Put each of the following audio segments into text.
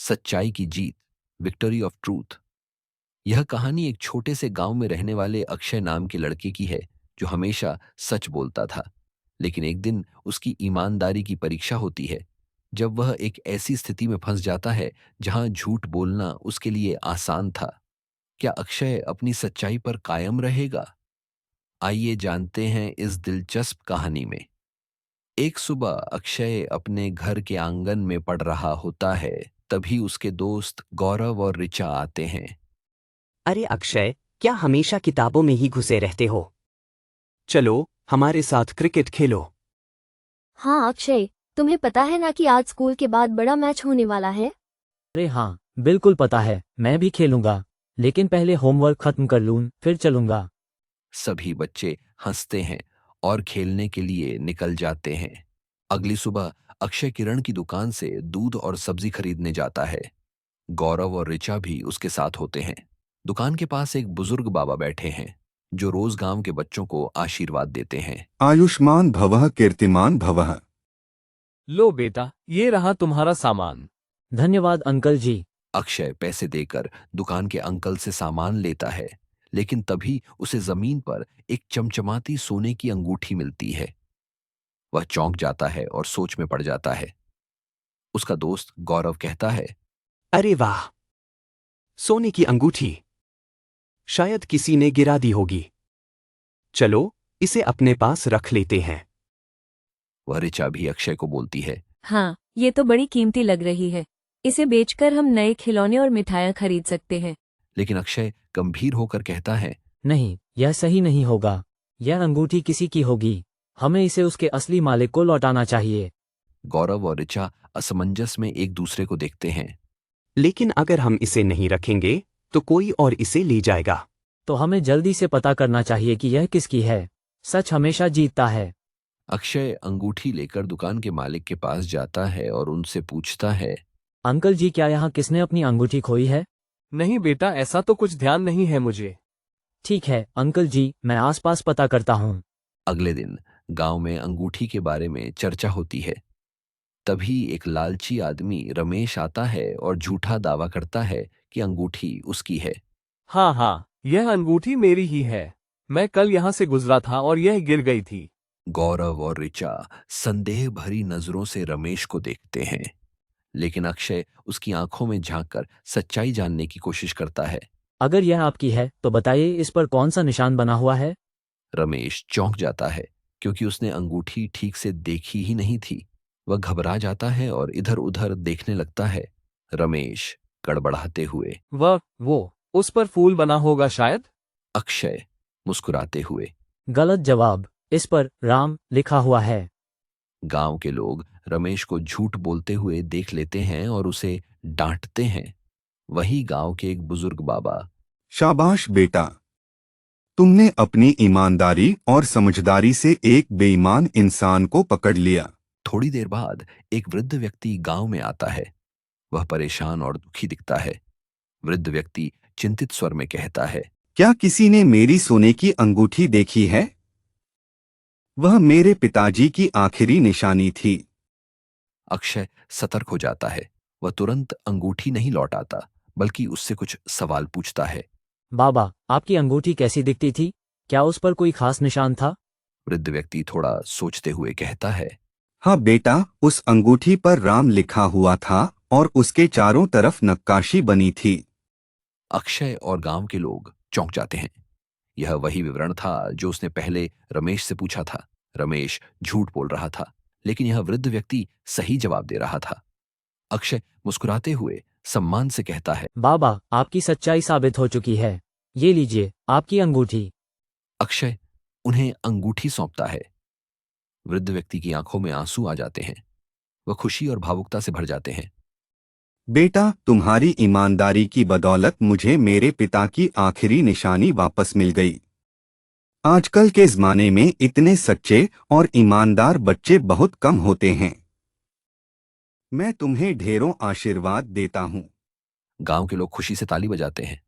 सच्चाई की जीत, victory of truth. यह कहानी एक छोटे से गांव में रहने वाले अक्षय नाम के लड़के की है, जो हमेशा सच बोलता था। लेकिन एक दिन उसकी ईमानदारी की परीक्षा होती है, जब वह एक ऐसी स्थिति में फंस जाता है जहां झूठ बोलना उसके लिए आसान था। क्या अक्षय अपनी सच्चाई पर कायम रहेगा? आइए जानते हैं इस दिलचस्प कहानी में। एक सुबह अक्षय अपने घर के आंगन में पढ़ रहा होता है, तभी उसके दोस्त गौरव और ऋचा आते हैं। अरे अक्षय, क्या हमेशा किताबों में ही घुसे रहते हो? चलो हमारे साथ क्रिकेट खेलो। हाँ अक्षय, तुम्हें पता है ना कि आज स्कूल के बाद बड़ा मैच होने वाला है। अरे हाँ, बिल्कुल पता है, मैं भी खेलूंगा। लेकिन पहले होमवर्क खत्म कर लूं, फिर चलूंगा। सभी बच्चे हंसते हैं और खेलने के लिए निकल जाते हैं। अगली सुबह अक्षय किरण की दुकान से दूध और सब्जी खरीदने जाता है। गौरव और ऋचा भी उसके साथ होते हैं। दुकान के पास एक बुजुर्ग बाबा बैठे हैं, जो रोज गांव के बच्चों को आशीर्वाद देते हैं। आयुष्मान भवः कीर्तिमान भवः। लो बेटा, ये रहा तुम्हारा सामान। धन्यवाद अंकल जी। अक्षय पैसे देकर दुकान के अंकल से सामान लेता है, लेकिन तभी उसे जमीन पर एक चमचमाती सोने की अंगूठी मिलती है। वह चौंक जाता है और सोच में पड़ जाता है। उसका दोस्त गौरव कहता है, अरे वाह, सोने की अंगूठी। शायद किसी ने गिरा दी होगी। चलो इसे अपने पास रख लेते हैं। वह ऋचा भी अक्षय को बोलती है, हाँ, ये तो बड़ी कीमती लग रही है। इसे बेचकर हम नए खिलौने और मिठाइयाँ खरीद सकते हैं। लेकिन अक्षय गंभीर होकर कहता है, नहीं, यह सही नहीं होगा। यह अंगूठी किसी की होगी। हमें इसे उसके असली मालिक को लौटाना चाहिए। गौरव और ऋचा असमंजस में एक दूसरे को देखते हैं। लेकिन अगर हम इसे नहीं रखेंगे तो कोई और इसे ले जाएगा। तो हमें जल्दी से पता करना चाहिए कि यह किसकी है। सच हमेशा जीतता है। अक्षय अंगूठी लेकर दुकान के मालिक के पास जाता है और उनसे पूछता है, अंकल जी, क्या यहाँ किसने अपनी अंगूठी खोई है? नहीं बेटा, ऐसा तो कुछ ध्यान नहीं है मुझे। ठीक है अंकल जी, मैं आसपास पता करता हूँ। अगले दिन गांव में अंगूठी के बारे में चर्चा होती है। तभी एक लालची आदमी रमेश आता है और झूठा दावा करता है कि अंगूठी उसकी है। हाँ हाँ, यह अंगूठी मेरी ही है। मैं कल यहाँ से गुजरा था और यह गिर गई थी। गौरव और ऋचा संदेह भरी नजरों से रमेश को देखते हैं, लेकिन अक्षय उसकी आंखों में झांककर सच्चाई जानने की कोशिश करता है। अगर यह आपकी है तो बताइए, इस पर कौन सा निशान बना हुआ है? रमेश चौंक जाता है, क्योंकि उसने अंगूठी ठीक से देखी ही नहीं थी। वह घबरा जाता है और इधर उधर देखने लगता है। रमेश गड़बड़ाते हुए, वो उस पर फूल बना होगा शायद। अक्षय मुस्कुराते हुए, गलत जवाब। इस पर राम लिखा हुआ है। गांव के लोग रमेश को झूठ बोलते हुए देख लेते हैं और उसे डांटते हैं। वही गांव के एक बुजुर्ग बाबा, शाबाश बेटा, तुमने अपनी ईमानदारी और समझदारी से एक बेईमान इंसान को पकड़ लिया। थोड़ी देर बाद एक वृद्ध व्यक्ति गांव में आता है। वह परेशान और दुखी दिखता है। वृद्ध व्यक्ति चिंतित स्वर में कहता है, क्या किसी ने मेरी सोने की अंगूठी देखी है? वह मेरे पिताजी की आखिरी निशानी थी। अक्षय सतर्क हो जाता है। वह तुरंत अंगूठी नहीं लौटाता, बल्कि उससे कुछ सवाल पूछता है। बाबा, आपकी अंगूठी कैसी दिखती थी? क्या उस पर कोई खास निशान था? वृद्ध व्यक्ति थोड़ा सोचते हुए कहता है, हाँ बेटा, उस अंगूठी पर राम लिखा हुआ था और उसके चारों तरफ नक्काशी बनी थी। अक्षय और गांव के लोग चौंक जाते हैं। यह वही विवरण था जो उसने पहले रमेश से पूछा था। रमेश झूठ बोल रहा था, लेकिन यह वृद्ध व्यक्ति सही जवाब दे रहा था। अक्षय मुस्कुराते हुए सम्मान से कहता है, बाबा, आपकी सच्चाई साबित हो चुकी है। ये लीजिए आपकी अंगूठी। अक्षय उन्हें अंगूठी सौंपता है। वृद्ध व्यक्ति की आंखों में आंसू आ जाते हैं। वह खुशी और भावुकता से भर जाते हैं। बेटा, तुम्हारी ईमानदारी की बदौलत मुझे मेरे पिता की आखिरी निशानी वापस मिल गई। आजकल के जमाने में इतने सच्चे और ईमानदार बच्चे बहुत कम होते हैं। मैं तुम्हें ढेरों आशीर्वाद देता हूँ। गांव के लोग खुशी से ताली बजाते हैं।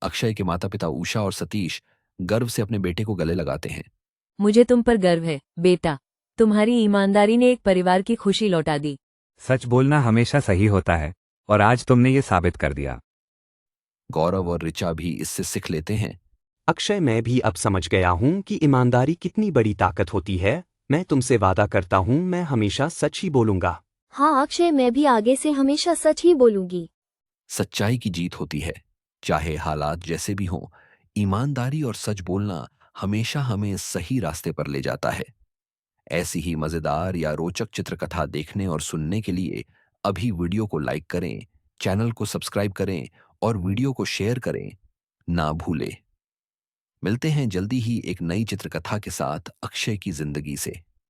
अक्षय के माता पिता उषा और सतीश गर्व से अपने बेटे को गले लगाते हैं। मुझे तुम पर गर्व है बेटा। तुम्हारी ईमानदारी ने एक परिवार की खुशी लौटा दी। सच बोलना हमेशा सही होता है। और आज तुमने ये साबित कर दिया। गौरव और ऋचा भी इससे सीख लेते हैं। अक्षय, मैं भी अब समझ गया हूँ कि ईमानदारी कितनी बड़ी ताकत होती है। मैं तुमसे वादा करता हूँ मैं हमेशा सच ही बोलूँगा। हाँ अक्षय, मैं भी आगे से हमेशा सच ही बोलूंगी। सच्चाई की जीत होती है, चाहे हालात जैसे भी हों। ईमानदारी और सच बोलना हमेशा हमें सही रास्ते पर ले जाता है। ऐसी ही मजेदार या रोचक चित्रकथा देखने और सुनने के लिए अभी वीडियो को लाइक करें, चैनल को सब्सक्राइब करें और वीडियो को शेयर करें ना भूलें। मिलते हैं जल्दी ही एक नई चित्रकथा के साथ अक्षय की जिंदगी से।